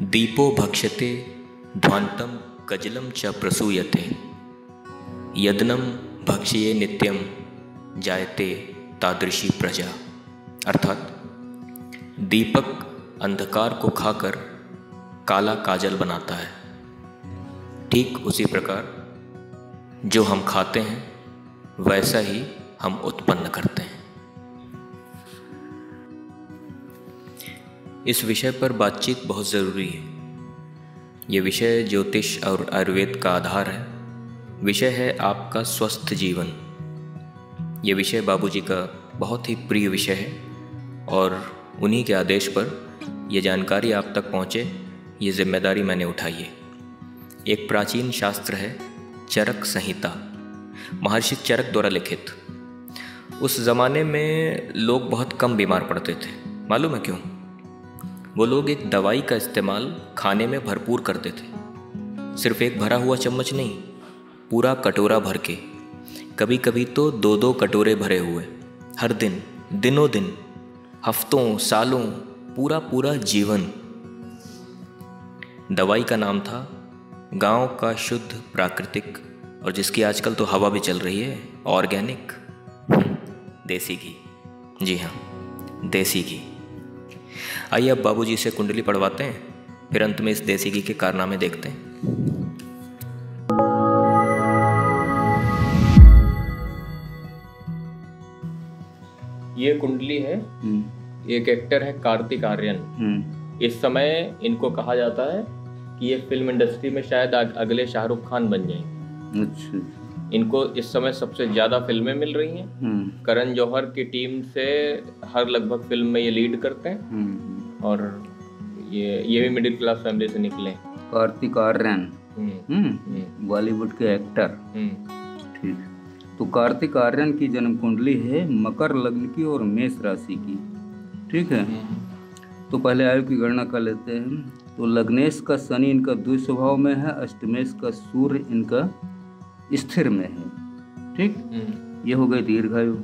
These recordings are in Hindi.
दीपो भक्ष्यते ध्वान्तं कजलं च प्रसूयते यदनं भक्ष्ये नित्यं जायते तादृशी प्रजा। अर्थात दीपक अंधकार को खाकर काला काजल बनाता है, ठीक उसी प्रकार जो हम खाते हैं वैसा ही हम उत्पन्न करते हैं। इस विषय पर बातचीत बहुत ज़रूरी है। ये विषय ज्योतिष और आयुर्वेद का आधार है। विषय है आपका स्वस्थ जीवन। ये विषय बाबूजी का बहुत ही प्रिय विषय है और उन्हीं के आदेश पर यह जानकारी आप तक पहुँचे, ये जिम्मेदारी मैंने उठाई है। एक प्राचीन शास्त्र है चरक संहिता, महर्षि चरक द्वारा लिखित। उस ज़माने में लोग बहुत कम बीमार पड़ते थे। मालूम है क्यों? वो लोग एक दवाई का इस्तेमाल खाने में भरपूर करते थे। सिर्फ एक भरा हुआ चम्मच नहीं, पूरा कटोरा भर के, कभी कभी तो दो दो कटोरे भरे हुए, हर दिन, दिनों दिन, हफ्तों, सालों, पूरा पूरा जीवन। दवाई का नाम था गांव का शुद्ध प्राकृतिक, और जिसकी आजकल तो हवा भी चल रही है, ऑर्गेनिक देसी घी। जी हाँ, देसी घी। आइए अब बाबूजी से कुंडली पढ़वाते हैं, फिर अंत में इस देसी घी के कारनामे देखते हैं। ये कुंडली है। एक एक्टर है कार्तिक आर्यन। इस समय इनको कहा जाता है कि ये फिल्म इंडस्ट्री में शायद अगले शाहरुख खान बन जाएंगे। अच्छा। इनको इस समय सबसे ज़्यादा फिल्में मिल रही हैं। करण जौहर की टीम से हर लगभग फिल्म में ये लीड करते हैं और ये भी मिडिल क्लास फैमिली से निकले। कार्तिक आर्यन बॉलीवुड के एक्टर। ठीक। तो कार्तिक आर्यन की जन्म कुंडली है मकर लग्न की और मेष राशि की। ठीक है। तो पहले आयु की गणना कर लेते हैं। तो लग्नेश का शनि इनका द्विज स्वभाव में है, अष्टमेश का सूर्य इनका स्थिर में है। ठीक। ये हो गई दीर्घायु।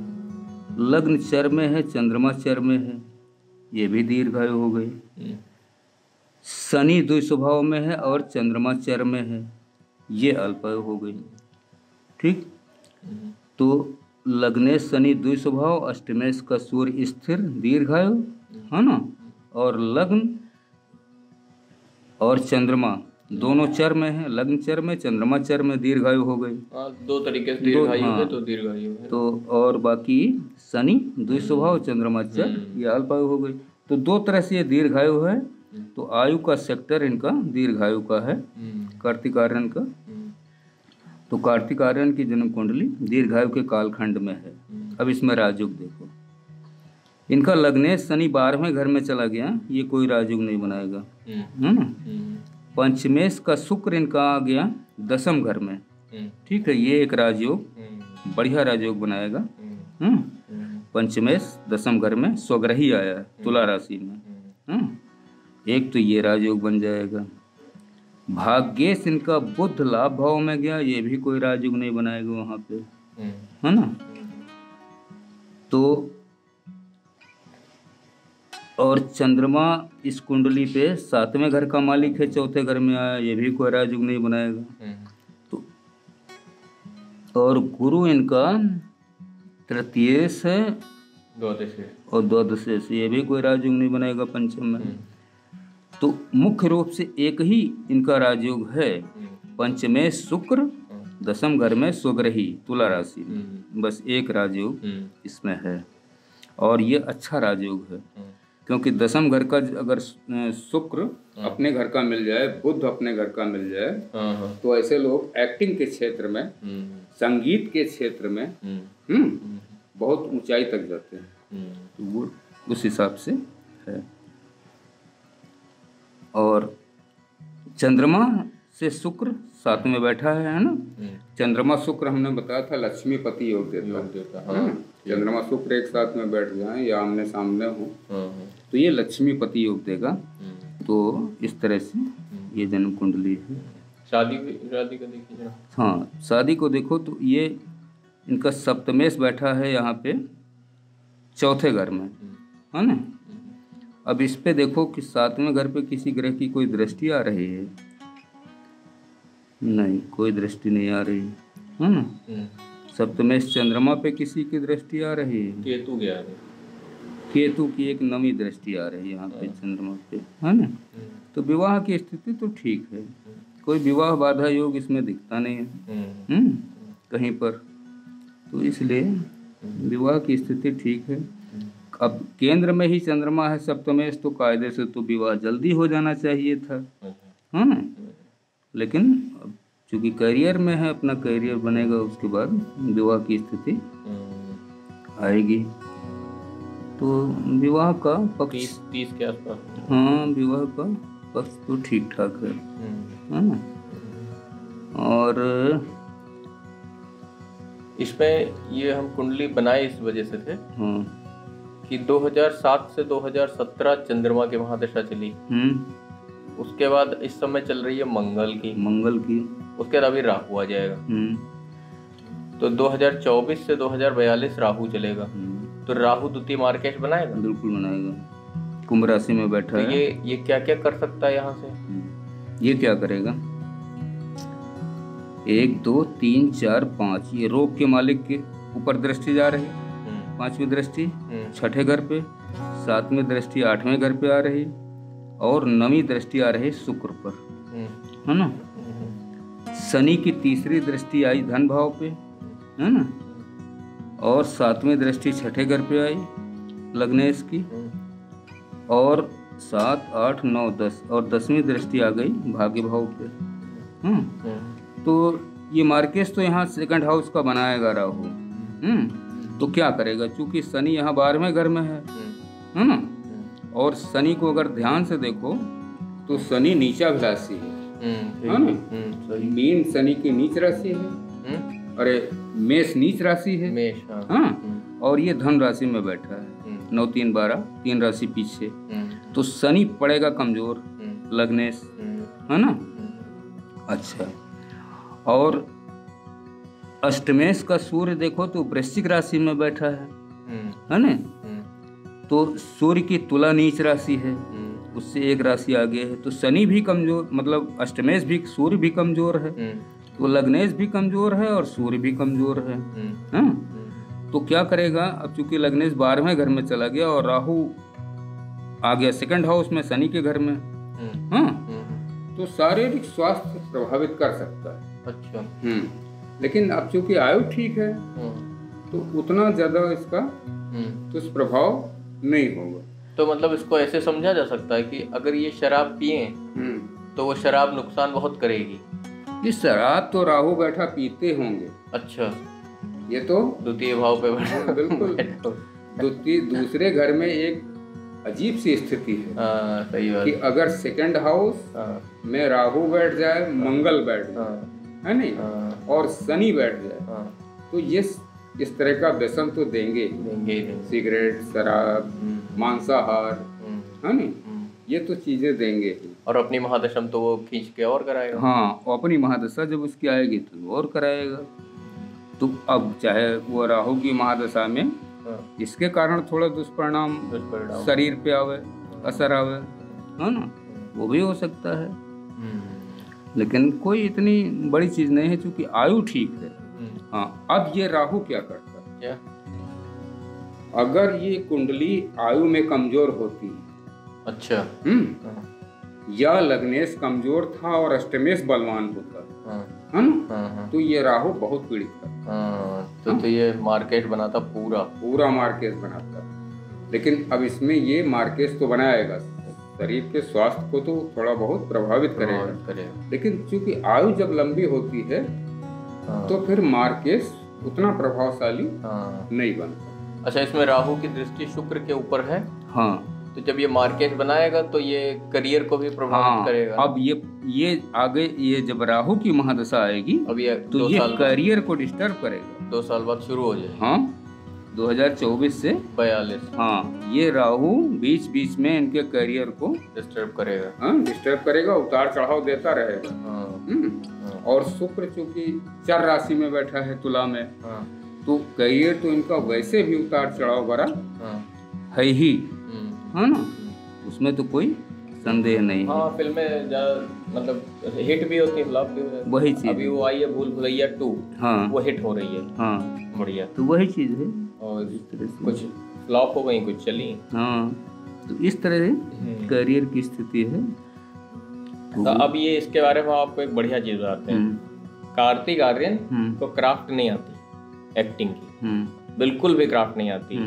लग्न चर में है, चंद्रमा चर में है, ये भी दीर्घायु हो गई। शनि द्विज स्वभाव में है और चंद्रमा चर में है, ये अल्पायु हो गई। ठीक। तो लग्नेश शनि द्विज स्वभाव, अष्टमेश का सूर्य स्थिर, दीर्घायु है ना, और लग्न और चंद्रमा दोनों चर में है। लग्न चर में, चंद्रमा चर में, दीर्घायु हो गई। दो तरीके से दीर्घायु है, तो दीर्घायु है। तो और बाकी शनि द्विज स्वभाव, चंद्रमा चर, ये अल्पायु हो गई। तो दो तरह से ये दीर्घायु है। तो आयु का सेक्टर इनका दीर्घायु का है, कार्तिक आर्यन का। तो कार्तिक आर्यन की जन्म कुंडली दीर्घायु के कालखंड में है। अब इसमें राजयोग देखो। इनका लग्नेश शनि 12वें घर में चला गया, ये कोई राजयोग नहीं बनाएगा, है ना। पंचमेश का शुक्र इनका आ गया 10वें घर में। ठीक है। ये एक राजयोग, बढ़िया राजयोग बनाएगा। पंचमेश 10वें घर में स्वग्रही आया तुला राशि में। एक तो ये राजयोग बन जाएगा। भाग्येश इनका बुध लाभ भाव में गया, ये भी कोई राजयोग नहीं बनाएगा वहां पे, है ना। तो और चंद्रमा इस कुंडली पे 7वें घर का मालिक है, 4थे घर में आया, ये भी कोई राजयोग नहीं बनाएगा। तो और गुरु इनका तृतीयेश है, और द्वादशेश, ये भी कोई राजयोग नहीं बनाएगा पंचम में। तो मुख्य रूप से एक ही इनका राजयोग है, पंचमेश शुक्र, 10वें घर में स्वग्रही तुला राशि में, बस एक राजयोग इसमें है। और ये अच्छा राजयोग है, क्योंकि 10वें घर का अगर शुक्र अपने घर का मिल जाए, बुध अपने घर का मिल जाए, तो ऐसे लोग एक्टिंग के क्षेत्र में, संगीत के क्षेत्र में बहुत ऊंचाई तक जाते हैं। तो वो उस हिसाब से है। और चंद्रमा से शुक्र साथ में बैठा है ना। चंद्रमा शुक्र हमने बताया था लक्ष्मीपति योग देता है। चंद्रमा शुक्र एक साथ में बैठ जाए या आमने सामने हो तो ये लक्ष्मीपति योग देगा। तो इस तरह से ये जन्म कुंडली है। शादी का देखिए जरा। हाँ, शादी को देखो तो ये इनका सप्तमेश बैठा है यहाँ पे 4थे घर में, है ना। अब इस पे देखो कि 7वें घर पे किसी ग्रह की कोई दृष्टि आ रही है? नहीं, कोई दृष्टि नहीं आ रही है ना। सप्तमेश चंद्रमा पे किसी की दृष्टि आ रही है? केतु गया है। केतु की एक नवी दृष्टि आ रही है यहाँ पे चंद्रमा पे, है ना। तो विवाह की स्थिति तो ठीक है, कोई विवाह बाधा योग इसमें दिखता नहीं है कहीं पर, तो इसलिए विवाह की स्थिति ठीक है। अब केंद्र में ही चंद्रमा है सप्तमेश, तो कायदे से तो विवाह जल्दी हो जाना चाहिए था, है ना। लेकिन चूंकि करियर में है, अपना करियर बनेगा, उसके बाद विवाह की स्थिति आएगी। तो विवाह का पक्ष 30 के आसपास। हाँ, विवाह का पक्ष तो ठीक ठाक है ना। और इसमें ये हम कुंडली बनाए इस वजह से थे कि 2007 से 2017 चंद्रमा की महादशा चली। उसके बाद इस समय चल रही है मंगल की। उसके बाद अभी राहु आ जाएगा। तो 2024 से 2042 राहु चलेगा। तो राहु द्वितीय मार्केश बनाएगा? बिल्कुल बनाएगा, कुंभ राशि में बैठा है। ये क्या क्या कर सकता है यहाँ से? ये क्या करेगा? 1 2 3 4 5, ये रोग के मालिक के ऊपर दृष्टि जा रही, 5वीं दृष्टि 6ठे घर पे, 7वीं दृष्टि 8वें घर पे आ रही, और 9वीं दृष्टि आ रही शुक्र पर, है ना। शनि की 3री दृष्टि आई धन भाव पे, है ना, और 7वीं दृष्टि 6ठे घर पे आई लग्नेश की, और 7 8 9 10 और 10वीं दृष्टि आ गई भाग्य भाव पे। तो ये मार्केश तो यहाँ 2nd हाउस का बनाएगा राहु। तो क्या करेगा, चूंकि शनि यहाँ 12वें घर में है ना, और शनि को अगर ध्यान से देखो तो शनि नीचा राशि है ना। मीन शनि की नीच राशि है, अरे मेष नीच राशि है, मेष, हाँ। और ये धन राशि में बैठा है, 9 3 12, 3 राशि पीछे। तो शनि पड़ेगा कमजोर लग्नेश, है ना। अच्छा, और अष्टमेश का सूर्य देखो तो वृश्चिक राशि में बैठा है ना। तो सूर्य की तुला नीच राशि है, उससे एक राशि आगे है। तो शनि भी कमजोर, मतलब अष्टमेश भी, सूर्य भी कमजोर है, तो लग्नेश भी कमजोर है और सूर्य भी कमजोर है। तो क्या करेगा, अब चूंकि लग्नेश 12वें घर में चला गया और राहु आ गया 2nd हाउस में शनि के घर में, तो शारीरिक स्वास्थ्य प्रभावित कर सकता है। अच्छा। लेकिन अब चूंकि आयु ठीक है तो उतना ज्यादा इसका दुष्प्रभाव नहीं होगा। तो मतलब इसको ऐसे समझा जा सकता है कि अगर ये शराब पिए तो वो शराब नुकसान बहुत करेगी। ये शराब तो राहु बैठा पीते होंगे। अच्छा, ये तो द्वितीय भाव पे बैठा। बिल्कुल दूसरे घर में एक अजीब सी स्थिति है। सही बात कि अगर 2nd हाउस में राहु बैठ जाए, मंगल बैठ जाए, है नहीं, और शनि बैठ जाए, तो ये इस तरह का व्यसन तो देंगे। सिगरेट, शराब, मांसाहार, है नहीं, ये तो चीजें देंगे ही। और अपनी महादशा तो वो खींच के और कराएगा। हाँ, अपनी महादशा जब उसकी आएगी तो और कराएगा। तो अब चाहे वो राहु की महादशा में इसके कारण थोड़ा दुष्परिणाम शरीर पे आवे, असर आवे, है ना, वो भी हो सकता है। लेकिन कोई इतनी बड़ी चीज नहीं है, क्योंकि आयु ठीक है। हाँ, अब ये राहु क्या करता है? क्या? अगर ये कुंडली आयु में कमजोर होती है, अच्छा, या लग्नेश कमजोर था और अष्टमेश बलवान होता है ना, तो ये राहु बहुत पीड़ित था। तो ये मार्केट बनाता, पूरा मार्केट बनाता। लेकिन अब इसमें ये मार्केट तो बनाएगा, शरीर के स्वास्थ्य को तो थोड़ा बहुत प्रभावित करेगा। लेकिन चूंकि आयु जब लंबी होती है तो फिर मार्केट उतना प्रभावशाली नहीं बनता। अच्छा, इसमें राहु की दृष्टि शुक्र के ऊपर है। हाँ, तो जब ये मार्केट बनाएगा तो ये करियर को भी प्रभावित करेगा। अब ये आगे, ये जब राहु की महादशा आएगी, अब ये तो ये करियर को डिस्टर्ब करेगा। 2 साल बाद शुरू हो जाएगा। हाँ, 2024 से 42। हाँ, ये राहु बीच बीच में इनके करियर को डिस्टर्ब करेगा। हाँ, डिस्टर्ब करेगा, उतार चढ़ाव देता रहेगा। और शुक्र चूंकि चर राशि में बैठा है तुला में, तो करियर तो इनका वैसे भी उतार चढ़ाव भरा है ही, है ना। उसमें तो कोई संदेह नहीं है। हाँ, फिल्में मतलब हिट भी होती है, फ्लॉप भी हो जाती है। वही चीज अभी वो आई है भूल भुलैया 2, हाँ वो हिट हो रही है। हाँ, बढ़िया। तो वही चीज है। और इस तरह से कुछ फ्लॉप हो गई, कुछ चली। हाँ, तो इस तरह से करियर की स्थिति है। तो अब ये इसके बारे में आपको एक बढ़िया चीज बताते हैं। कार्तिक आर्यन को क्राफ्ट नहीं आती एक्टिंग की, बिल्कुल भी क्राफ्ट नहीं आती।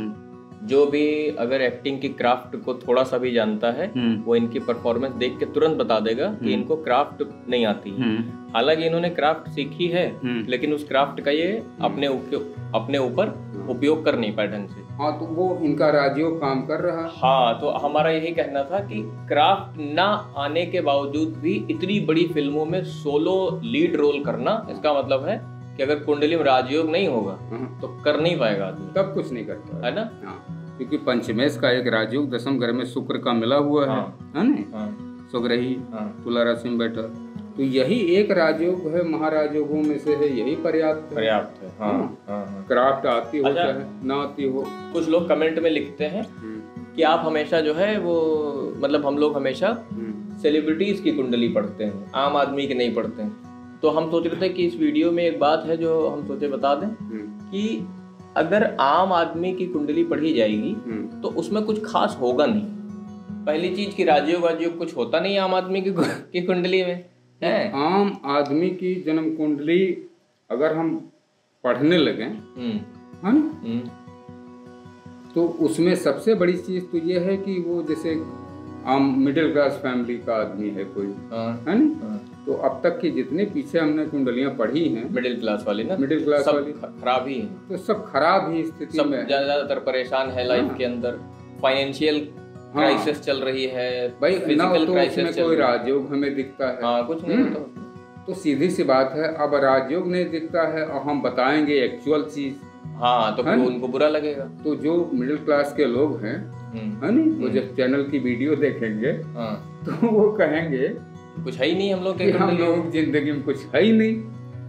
जो भी अगर एक्टिंग की क्राफ्ट को थोड़ा सा भी जानता है, वो इनकी परफॉर्मेंस देख के तुरंत बता देगा कि इनको क्राफ्ट नहीं आती है। हालांकि इन्होंने क्राफ्ट सीखी है, लेकिन उस क्राफ्ट का ये अपने ऊपर उपयोग कर नहीं पाए ढंग से। हाँ, तो वो इनका राजयोग काम कर रहा है। हाँ, तो हमारा यही कहना था कि क्राफ्ट ना आने के बावजूद भी इतनी बड़ी फिल्मों में सोलो लीड रोल करना, इसका मतलब है कि अगर कुंडली में राजयोग नहीं होगा तो कर नहीं पाएगा आदमी, तब कुछ नहीं करता है ना। हाँ, क्योंकि पंचमेश का एक राजयोग दशम घर में शुक्र का मिला हुआ है, है ना। सुग्रही तुला राशि में बैठा, तो यही एक राजयोग है, महाराजयोगों में से है, यही पर्याप्त है। क्राफ्ट आती हो चाहे ना आती हो। कुछ लोग कमेंट में लिखते हैं कि आप हमेशा जो है वो, मतलब हम लोग हमेशा सेलिब्रिटीज की कुंडली पढ़ते हैं, आम आदमी की नहीं पढ़ते हैं। तो हम सोच रहे थे कि इस वीडियो में एक बात है जो हम सोचे बता दें कि अगर आम आदमी की कुंडली पढ़ी जाएगी तो उसमें कुछ खास होगा नहीं। पहली चीज की राजयोग कुछ होता नहीं आम आदमी की कुंडली में है। आम आदमी की जन्म कुंडली अगर हम पढ़ने लगे है ना, तो उसमें सबसे बड़ी चीज तो ये है कि वो जैसे आम मिडिल क्लास फैमिली का आदमी है कोई, है ना, तो अब तक की जितने पीछे हमने कुंडलियां पढ़ी हैं मिडिल क्लास वाली ना, मिडिल क्लास वाली खराब ही है, तो सब खराब ही स्थिति में, ज्यादातर परेशान है लाइफ के अंदर, फाइनेंशियल क्राइसिस चल रही है भाई, ना तो क्राइसिस उसमें कोई राजयोग हमें दिखता है। हाँ, कुछ नहीं होता। तो सीधी सी बात है, अब राजयोग नहीं दिखता है और हम बताएंगे एक्चुअल चीज, हाँ, तो फिर उनको बुरा लगेगा। तो जो मिडिल क्लास के लोग हैं, है नहीं, वो जब चैनल की वीडियो देखेंगे तो वो कहेंगे कुछ है ही नहीं हम लोग के, हम लोग जिंदगी में कुछ है ही नहीं।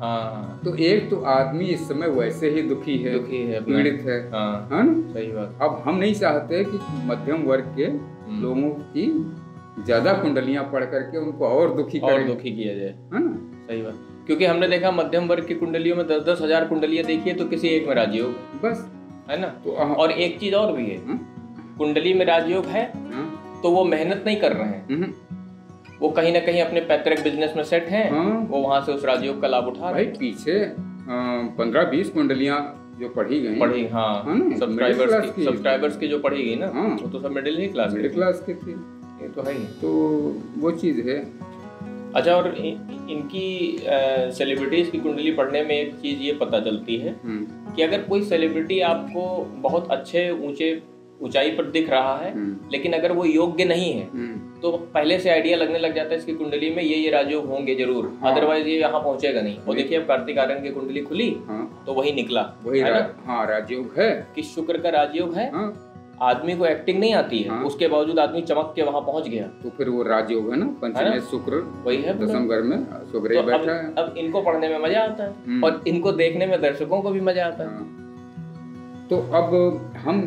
हाँ, तो एक तो आदमी इस समय वैसे ही दुखी है पीड़ित है ना। सही बात। अब हम नहीं चाहते कि मध्यम वर्ग के लोगों की ज्यादा कुंडलियां पढ़ करके उनको और दुखी किया जाए, है ना। सही बात, क्योंकि हमने देखा मध्यम वर्ग की कुंडलियों में 10-10 हजार कुंडलियां देखी है, तो किसी एक में राजयोग बस, है ना। तो और एक चीज और भी है, कुंडली में राजयोग है तो वो मेहनत नहीं कर रहे हैं, वो कहीं ना कहीं अपने पैतृक बिजनेस में सेट हैं, वो वहां से उस राजयोग का लाभ उठा रहे हैं। भाई पीछे 15-20 कुंडलियां जो पढ़ी गई, हाँ, सब्सक्राइबर्स की जो पढ़ी गई ना, वो तो सब मिडिल क्लास की थी। ये तो है ही, तो वो चीज है। अच्छा, और इनकी सेलिब्रिटीज की कुंडली पढ़ने में एक चीज ये पता चलती है कि अगर कोई सेलिब्रिटी आपको बहुत अच्छे ऊंचाई पर दिख रहा है, लेकिन अगर वो योग्य नहीं है तो पहले से आइडिया लगने लग जाता है इसकी कुंडली में ये राजयोग होंगे जरूर, अदरवाइज ये यहाँ पहुंचेगा नहीं। और देखिए अब कार्तिक आर्यन की कुंडली खुली तो वही निकला, वही राजयोग है कि शुक्र का राजयोग है। आदमी को एक्टिंग नहीं आती है, उसके बावजूद आदमी चमक के वहाँ पहुँच गया, तो फिर वो राजयोग है ना। पंचमेश शुक्र वही है, दशम घर में शुक्र बैठा है। अब इनको पढ़ने में मजा आता है और इनको देखने में दर्शकों को भी मजा आता है। तो अब हम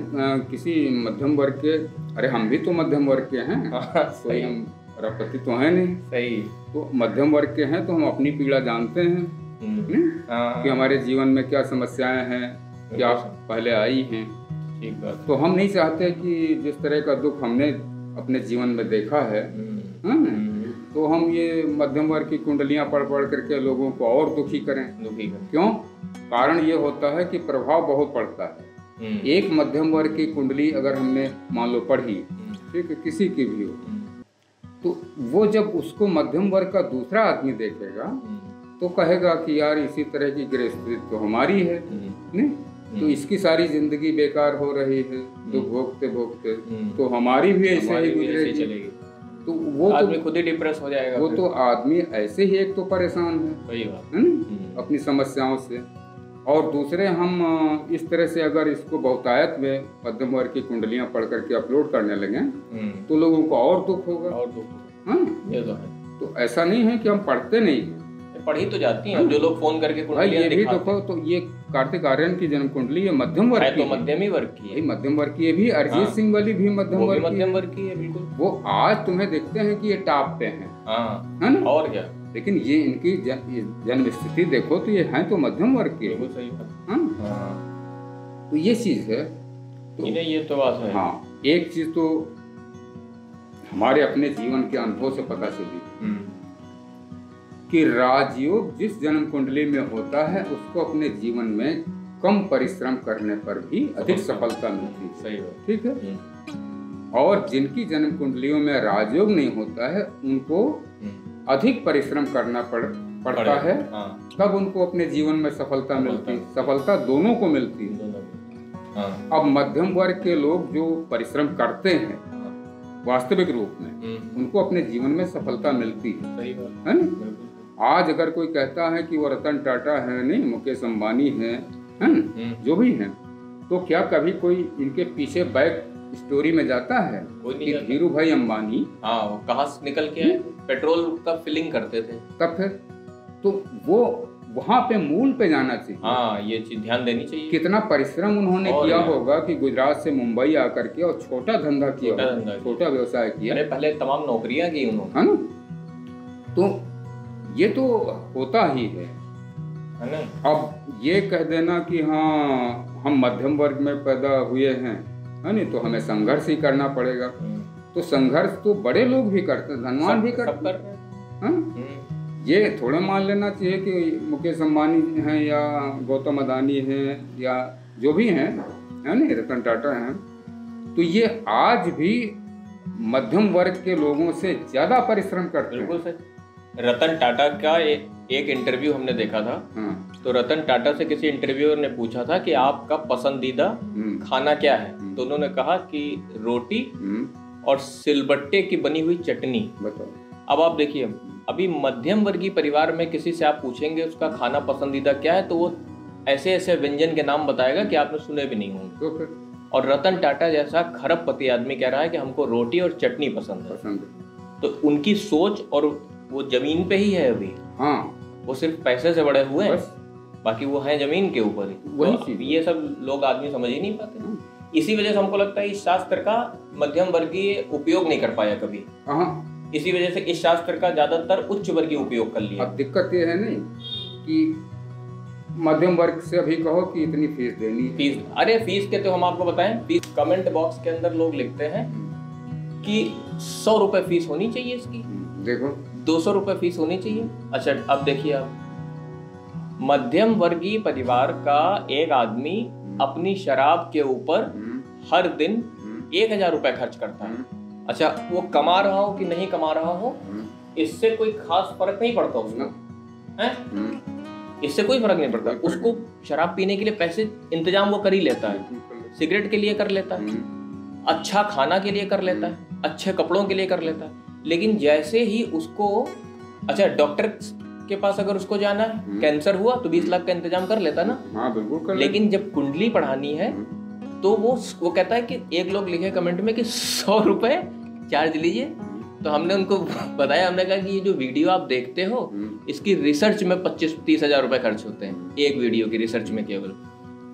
किसी मध्यम वर्ग के, अरे हम भी तो मध्यम वर्ग के हैं, कोई हम अरबपति तो है नहीं, सही, तो मध्यम वर्ग के हैं, तो हम अपनी पीड़ा जानते हैं कि हमारे जीवन में क्या समस्याएं हैं, क्या पहले आई हैं। ठीक बात। तो हम नहीं चाहते कि जिस तरह का दुख हमने अपने जीवन में देखा है, तो हम ये मध्यम वर्ग की कुंडलियां पढ़ करके लोगों को और दुखी करें। क्यों? कारण ये होता है कि प्रभाव बहुत पड़ता है। एक मध्यम वर्ग की कुंडली अगर हमने मान लो पढ़ी, ठीक है, किसी की भी हो, तो वो जब उसको मध्यम वर्ग का दूसरा आदमी देखेगा तो कहेगा कि यार इसी तरह की गृहस्थी तो हमारी है, नहीं तो इसकी सारी जिंदगी बेकार हो रही है, दुख भोगते भोगते, तो हमारी भी ऐसे ही गुजरेगी। तो वो आदमी खुद ही डिप्रेस हो जाएगा। वो तो आदमी ऐसे ही एक तो परेशान है ना अपनी समस्याओं से, और दूसरे हम इस तरह से अगर इसको बहुतायत में मध्यम वर्ग की कुंडलियां पढ़ करके अपलोड करने लगे तो लोगों को और दुख होगा। ये तो है। तो ऐसा नहीं है कि हम पढ़ते नहीं हैं, पढ़ी तो जाती हैं। जो लोग फोन करके भाई ये भी देखो, तो ये कार्तिक आर्यन की जन्म कुंडली ये मध्यम वर्ग की तो मध्यम ही वर्ग की है, मध्यम वर्ग की है भी। अरिजीत सिंह वाली भी मध्यम वर्ग की है बिल्कुल। वो आज तुम्हें देखते हैं कि ये टॉप पे हैं, है ना, और क्या, लेकिन ये इनकी जन्म स्थिति देखो तो ये हैं तो मध्यम वर्ग के। बिल्कुल सही बात। तो ये चीज है, तो ये तो बात है। हाँ, एक चीज तो हमारे अपने जीवन के अनुभव से पता चली कि राजयोग जिस जन्म कुंडली में होता है उसको अपने जीवन में कम परिश्रम करने पर भी अधिक सफलता मिलती है। सही बात, ठीक है। और जिनकी जन्म कुंडलियों में राजयोग नहीं होता है उनको अधिक परिश्रम करना पड़ता है, तब उनको अपने जीवन में सफलता मिलती है। सफलता दोनों को मिलती है। अब मध्यम वर्ग के लोग जो परिश्रम करते हैं वास्तविक रूप में उनको अपने जीवन में सफलता मिलती है। सही बात है ना। आज अगर कोई कहता है कि वो रतन टाटा है, नहीं मुकेश अंबानी है ना, जो भी है, तो क्या कभी कोई इनके पीछे बैक स्टोरी में जाता है कि धीरू भाई अंबानी कहाँ से निकल के पेट्रोल का फिलिंग करते थे, तब फिर तो वो वहाँ पे मूल पे जाना चाहिए। हाँ, ये चीज ध्यान देनी चाहिए। कितना परिश्रम उन्होंने किया होगा कि गुजरात से मुंबई आकर के और छोटा धंधा किया, छोटा व्यवसाय किया, पहले तमाम नौकरियां की उन्होंने, है ना। तो ये तो होता ही है ना। अब ये कह देना कि हाँ हम मध्यम वर्ग में पैदा हुए हैं, है नहीं, तो हमें संघर्ष ही करना पड़ेगा। तो संघर्ष तो बड़े लोग भी करते, धनवान भी करते हैं। ये थोड़ा मान लेना चाहिए कि मुकेश अंबानी हैं या गौतम अदानी हैं या जो भी हैं, है नहीं, रतन टाटा हैं, तो ये आज भी मध्यम वर्ग के लोगों से ज्यादा परिश्रम करते हैं। बिल्कुल सही। रतन टाटा का एक इंटरव्यू हमने देखा था। तो रतन टाटा से किसी इंटरव्यूअर ने पूछा था कि आपका पसंदीदा खाना क्या है, तो उन्होंने कहा कि रोटी और सिलबट्टे की बनी हुई चटनी। बताओ। अब आप देखिए, अभी मध्यम वर्गीय परिवार में किसी से आप पूछेंगे उसका खाना पसंदीदा क्या है, तो वो ऐसे ऐसे व्यंजन के नाम बताएगा कि आपने सुने भी नहीं होंगे। तो फिर और रतन टाटा जैसा खरबपति आदमी कह रहा है कि हमको रोटी और चटनी पसंद है। तो उनकी सोच और वो जमीन पे ही है अभी। हाँ, वो सिर्फ पैसे से बड़े हुए हैं, बाकी वो है जमीन के ऊपर ही। तो ये सब लोग आदमी समझ ही नहीं पाते। इसी वजह से हमको लगता है इस शास्त्र का मध्यम वर्गीय उपयोग नहीं कर पाया कभी। इसी वजह से इस शास्त्र का ज्यादातर उच्च वर्गीय उपयोग कर लिया। अब दिक्कत ये है नहीं कि मध्यम वर्ग से अभी कहो कि इतनी फीस देनी है। फीस, अरे फीस के तो हम आपको बताएं, फीस कमेंट बॉक्स के अंदर लोग लिखते हैं कि 100 रुपए फीस होनी चाहिए इसकी, देखो 200 रुपए फीस होनी चाहिए। अच्छा, अब देखिए, आप मध्यम वर्गीय परिवार का एक आदमी अपनी शराब के ऊपर हर दिन 1000 रुपए खर्च करता है। अच्छा, वो कमा रहा हो कि नहीं कमा रहा हो, इससे कोई खास फर्क नहीं पड़ता उसको, हैं? इससे कोई फर्क नहीं पड़ता उसको। शराब पीने के लिए पैसे इंतजाम वो कर ही लेता है, सिगरेट के लिए कर लेता है, अच्छा खाना के लिए कर लेता है, अच्छे कपड़ों के लिए कर लेता है। लेकिन जैसे ही उसको, अच्छा डॉक्टर के पास अगर उसको जाना है, कैंसर हुआ तो 20 लाख का इंतजाम कर लेता ना। हाँ, बिल्कुल कर। लेकिन जब कुंडली पढ़ानी है तो वो कहता है कि एक लोग लिखे कमेंट में कि 100 रुपए चार्ज लीजिए। तो हमने उनको बताया, हमने कहा कि ये जो वीडियो आप देखते हो इसकी रिसर्च में 25-30 हजार रुपए खर्च होते हैं, एक वीडियो की रिसर्च में केवल।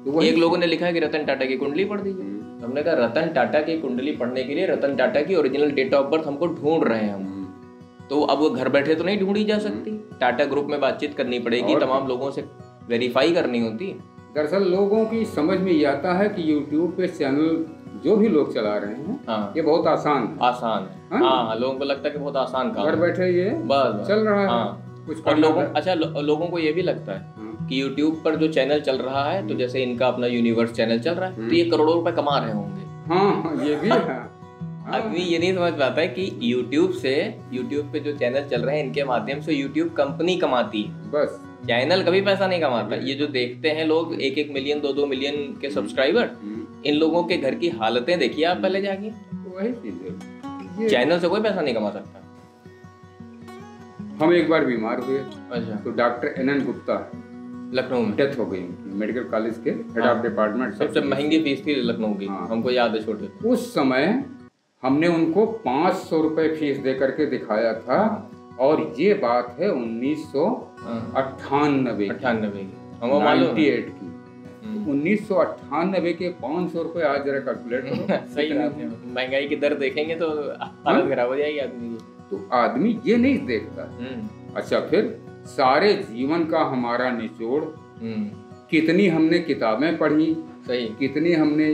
तो एक लोगों ने लिखा है कि रतन टाटा की कुंडली पढ़ दीजिए। हमने कहा रतन टाटा की कुंडली पढ़ने के लिए रतन टाटा की ओरिजिनल डेट ऑफ बर्थ हमको ढूंढ रहे हैं हम, तो अब वो घर बैठे तो नहीं ढूंढी जा सकती, टाटा ग्रुप में बातचीत करनी पड़ेगी, तमाम लोगों से वेरीफाई करनी होती। दरअसल लोगों की समझ में ये आता है कि YouTube पे चैनल जो भी लोग चला रहे हैं, ये बहुत आसान है। हाँ, लोगों को लगता है कि बहुत आसान काम, घर बैठे ये बस चल रहा है कुछ। और लोगों को ये भी लगता है कि YouTube पर जो चैनल चल रहा है, तो जैसे इनका अपना यूनिवर्स चैनल चल रहा है, तो ये करोड़ों रुपए कमा रहे होंगे। हाँ, ये भी है। आदमी ये नहीं समझ पाता है कि YouTube पे जो चैनल चल रहे हैं, इनके माध्यम से YouTube कंपनी कमाती है, बस चैनल कभी पैसा नहीं कमाता। ये जो देखते हैं लोग 1-1 मिलियन 2-2 मिलियन के सब्सक्राइबर, इन लोगों के घर की हालतें देखिए आप पहले जाके। वही चीज है, चैनल से कोई पैसा नहीं कमा सकता। हम एक बार बीमार हुए, अच्छा, तो डॉक्टर NN गुप्ता लखनऊ में डेथ हो गई उनकी, मेडिकल कॉलेज के हेड ऑफ डिपार्टमेंट। सबसे महंगी फीस थी लखनऊ की, हमको याद है छोटे। उस समय हमने उनको 500 रुपए फीस दे करके दिखाया था, और ये बात है 1998 की, 98 की, 1998 के 500 रुपए आज जरा कैलकुलेट करो। सही बात है, महंगाई की दर देखेंगे तो हालत खराब हो जाएगी आदमी की। तो आदमी ये नहीं देखता। अच्छा, फिर सारे जीवन का हमारा निचोड़, कितनी हमने किताबें पढ़ी, सही, कितनी हमने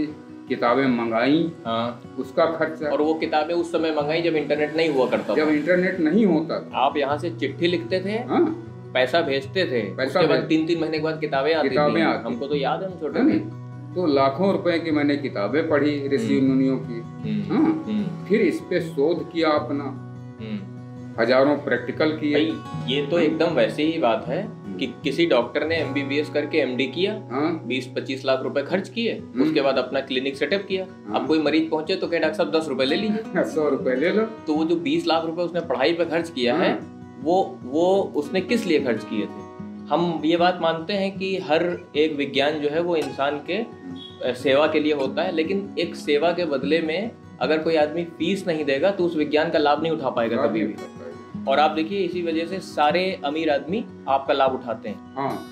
किताबें मंगाई, हाँ, उसका खर्चा। और वो किताबें उस समय मंगाई जब इंटरनेट नहीं हुआ करता, जब इंटरनेट नहीं होता था। आप यहाँ से चिट्ठी लिखते थे, हाँ, पैसा भेजते थे, उसके बाद 3-3 महीने के बाद किताबें आती थी। हमको तो याद है, हम छोटे थे। तो लाखों रुपए की मैंने किताबें पढ़ी ऋषि मुनियों की। हाँ, फिर इस पे शोध किया अपना, हजारों प्रैक्टिकल किए। ये तो एकदम वैसे ही बात है कि किसी डॉक्टर ने MBBS करके MD किया, 20-25 लाख रुपए खर्च किए, उसके बाद अपना क्लिनिक सेटअप किया। अब कोई मरीज पहुंचे तो कहे डॉक्टर साहब 10 रुपए ले लीजिए, 100 रुपए ले लो। तो वो जो 20 लाख रुपए उसने पढ़ाई पे खर्च किया है, वो उसने किस लिए खर्च किए थे? हम ये बात मानते हैं कि हर एक विज्ञान जो है वो इंसान के सेवा के लिए होता है, लेकिन एक सेवा के बदले में अगर कोई आदमी फीस नहीं देगा तो उस विज्ञान का लाभ नहीं उठा पाएगा कभी भी। और आप देखिए, इसी वजह से सारे अमीर आदमी आपका लाभ उठाते हैं,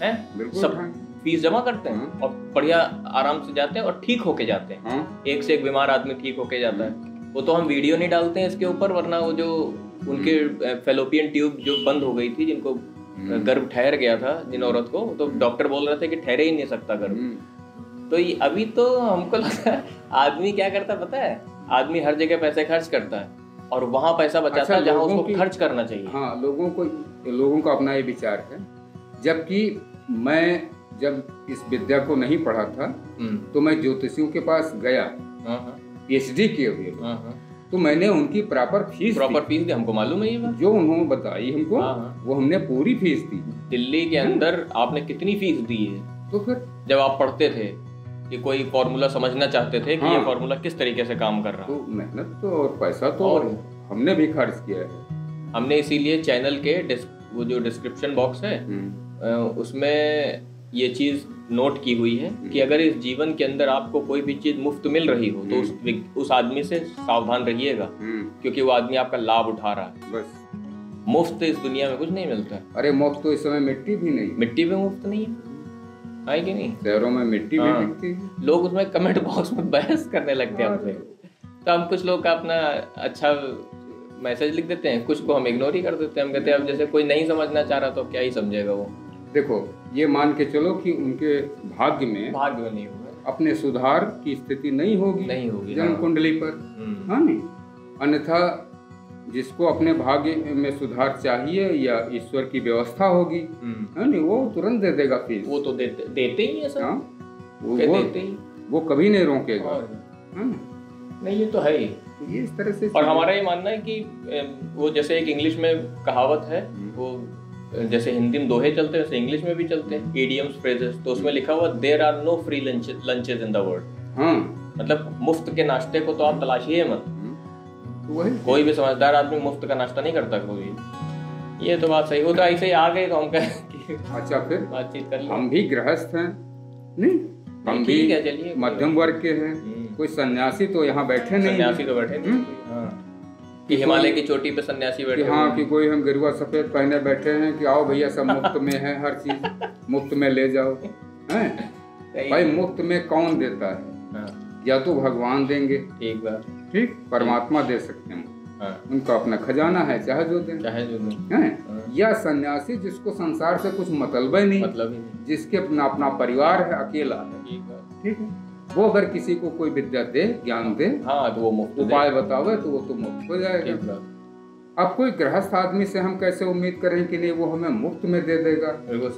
हैं? सब फीस जमा करते हैं और बढ़िया आराम से जाते हैं और ठीक होके जाते हैं। एक से एक बीमार आदमी ठीक होके जाता है। वो तो हम वीडियो नहीं डालते हैं इसके ऊपर, वरना वो जो उनके फेलोपियन ट्यूब जो बंद हो गई थी, जिनको गर्भ ठहर गया था जिन औरत को, तो डॉक्टर बोल रहे थे कि ठहरे ही नहीं सकता गर्भ। तो ये अभी तो हमको लगता है आदमी क्या करता पता है, आदमी हर जगह पैसे खर्च करता है और वहाँ पैसा बचाता है जहाँ उसको खर्च करना चाहिए। हाँ, लोगों का अपना ये विचार है। जबकि मैं जब इस विद्या को नहीं पढ़ा था तो मैं ज्योतिषियों के पास गया, PhD किए हुए, तो मैंने उनकी प्रॉपर फीस दी। हमको मालूम है ये बात, जो उन्होंने बताई हमको, वो हमने पूरी फीस दी। दिल्ली के अंदर आपने कितनी फीस दी है? तो फिर जब आप पढ़ते थे कि कोई फॉर्मूला समझना चाहते थे कि ये फॉर्मूला किस तरीके से काम कर रहा है, तो मेहनत तो और पैसा तो और हमने भी खर्च किया है। हमने इसीलिए चैनल के वो जो डिस्क्रिप्शन बॉक्स है उसमें ये चीज नोट की हुई है कि अगर इस जीवन के अंदर आपको कोई भी चीज मुफ्त मिल रही हो तो उस आदमी से सावधान रहिएगा, क्योंकि वो आदमी आपका लाभ उठा रहा है। बस मुफ्त इस दुनिया में कुछ नहीं मिलता है। अरे मुफ्त तो इस समय मिट्टी भी नहीं, मिट्टी भी मुफ्त नहीं है कि नहीं? शहरों में मिट्टी भी मिलती है। लोग उसमें कमेंट बॉक्स में बहस करने लगते हैं हमसे, तो हम कुछ लोग का अपना अच्छा मैसेज लिख देते हैं, कुछ को हम इग्नोर ही कर देते हैं। हम कहते हैं अब जैसे कोई नहीं समझना चाह रहा तो क्या ही समझेगा वो। देखो, ये मान के चलो कि उनके भाग्य में नहीं होगा, अपने सुधार की स्थिति नहीं होगी जन्म कुंडली पर, हाँ नहीं। अन्यथा जिसको अपने भाग्य में सुधार चाहिए या ईश्वर की व्यवस्था होगी, है नहीं, वो तुरंत दे देगा फीस। वो तो देते ही है सर। वो देते ही, वो कभी नहीं रोकेगा। नहीं, ये तो है ही, ये इस तरह से। और हमारा ये मानना है कि वो जैसे एक इंग्लिश में कहावत है, वो जैसे हिंदी में दोहे चलते हैं वैसे इंग्लिश में भी चलते हैं, इडियम्स, फ्रेजेस। तो उसमें लिखा हुआ there are no free lunches in the world. मतलब मुफ्त के नाश्ते को तो आप तलाशिए मत। कोई भी समझदार आदमी मुफ्त का नाश्ता नहीं करता कोई। ये तो बात सही। वो तो ऐसे ही आ गए तो हम कहें अच्छा फिर बातचीत कर, हम भी गृहस्थ हैं, नहीं हम भी चलिए मध्यम वर्ग के हैं। कोई सन्यासी तो यहाँ बैठे नहीं, सन्यासी तो बैठे नहीं, कि हिमालय की चोटी पे सन्यासी बैठे, हाँ, कि कोई हम गिरुआ सफेद पहने बैठे हैं कि आओ भैया सब मुफ्त में है, हर चीज मुफ्त में ले जाओ। हैं भाई, मुफ्त में कौन देता है? या तो भगवान देंगे, एक बार ठीक, परमात्मा दे सकते हैं, उनका अपना खजाना है, चाहे जो दें, हैं। या सन्यासी जिसको संसार से कुछ मतलब ही नहीं, जिसके अपना परिवार है, अकेला है, ठीक है, वो अगर किसी को कोई विद्या दे, ज्ञान दे, तो वो मुफ्त उपाय बतावे तो वो तो मुफ्त हो जाएगा। अब कोई गृहस्थ आदमी से हम कैसे उम्मीद करें कि नहीं वो हमें मुफ्त में दे देगा?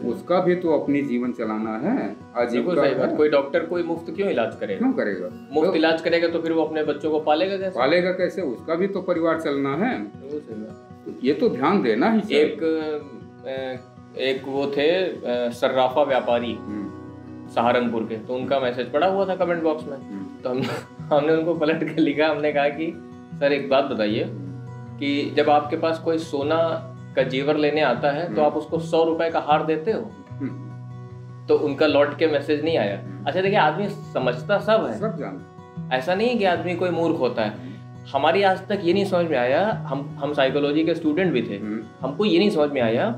उसका भी तो अपनी जीवन चलाना है, आजीविका। कोई डॉक्टर कोई मुफ्त क्यों इलाज करेगा? क्यों करेगा? मुफ्त इलाज करेगा तो फिर वो अपने बच्चों को पालेगा कैसे? उसका भी तो परिवार चलना है, ये तो ध्यान देना ही चाहिए। एक वो थे सर्राफा व्यापारी सहारनपुर के, तो उनका मैसेज पड़ा हुआ था कमेंट बॉक्स में, तो हमने उनको पलट के लिखा, हमने कहा कि सर एक बात बताइए कि जब आपके पास कोई सोना का जेवर लेने आता है तो आप उसको 100 रुपए का हार देते हो? तो उनका लौट के मैसेज नहीं आया। अच्छा देखिए, आदमी समझता सब है, सब जानता, ऐसा नहीं है कि आदमी कोई मूर्ख होता है। हमारी आज तक ये नहीं समझ में आया, हम साइकोलॉजी के स्टूडेंट भी थे, हमको ये नहीं समझ में आया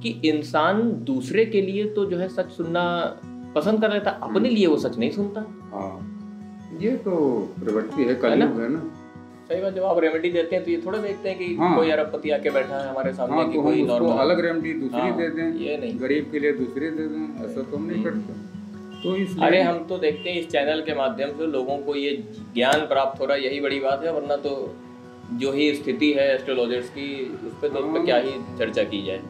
कि इंसान दूसरे के लिए तो जो है सच सुनना पसंद कर लेता, अपने लिए वो सच नहीं सुनता। हाँ, ये तो प्रवृत्ति है, कलयुग है ना। सही बात, जब आप रेमेडी देते हैं तो ये थोड़ा देखते हैं कि कोई अरबपति आके बैठा है हमारे सामने, हाँ, कि तो कोई हम उसको नॉर्मल अलग रेमेडी दूसरी दे दें, ये नहीं, गरीब के लिए दूसरी दे दें, ऐसा तो हम नहीं करते। तो इसलिए अरे हम तो देखते हैं इस चैनल के माध्यम से लोगों को ये ज्ञान प्राप्त हो रहा है, यही बड़ी बात है। वरना तो जो ही स्थिति है एस्ट्रोलॉजर्स की, उस पर तो उस पर क्या ही चर्चा की जाए।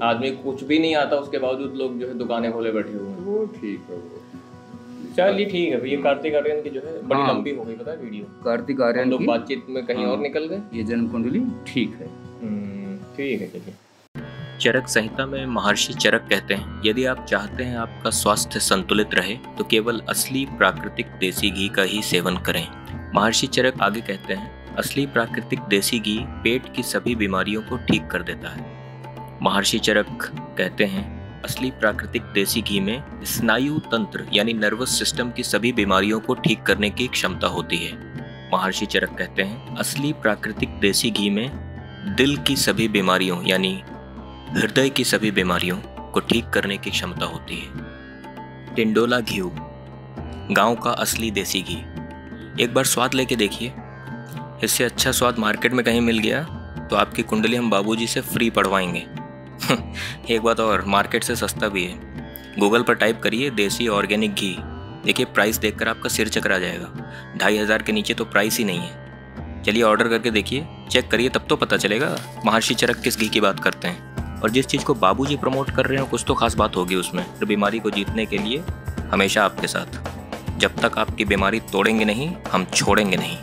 आदमी कुछ भी नहीं आता, उसके बावजूद लोग जो है दुकानें खोले बैठे हुए हैं। वो ठीक है, वो चलिए ठीक है। ये कार्तिक आर्यन की जो है बड़ी लंबी हो गई, पता है वीडियो। कार्तिक आर्यन लोग बातचीत में कहीं और निकल गए। ये जन्म कुंडली ठीक है। ठीक है, चलिए। चरक संहिता में महर्षि चरक कहते हैं, यदि आप चाहते हैं आपका स्वास्थ्य संतुलित रहे तो केवल असली प्राकृतिक देसी घी का ही सेवन करें। महर्षि चरक आगे कहते हैं, असली प्राकृतिक देसी घी पेट की सभी बीमारियों को ठीक कर देता है। महर्षि चरक कहते हैं, असली प्राकृतिक देसी घी में स्नायु तंत्र यानी नर्वस सिस्टम की सभी बीमारियों को ठीक करने की क्षमता होती है। महर्षि चरक कहते हैं, असली प्राकृतिक देसी घी में दिल की सभी बीमारियों यानी हृदय की सभी बीमारियों को ठीक करने की क्षमता होती है। टिंडोला घी, गांव का असली देसी घी। एक बार स्वाद लेके देखिए, इससे अच्छा स्वाद मार्केट में कहीं मिल गया तो आपकी कुंडली हम बाबूजी से फ्री पढ़वाएंगे। एक बात और, मार्केट से सस्ता भी है। गूगल पर टाइप करिए देसी ऑर्गेनिक घी, देखिए प्राइस देखकर आपका सिर चकरा जाएगा। 2500 के नीचे तो प्राइस ही नहीं है। चलिए ऑर्डर करके देखिए, चेक करिए, तब तो पता चलेगा महर्षि चरक किस घी की बात करते हैं। और जिस चीज़ को बाबूजी प्रमोट कर रहे हो कुछ तो खास बात होगी उसमें। तो बीमारी को जीतने के लिए हमेशा आपके साथ। जब तक आपकी बीमारी तोड़ेंगे नहीं, हम छोड़ेंगे नहीं।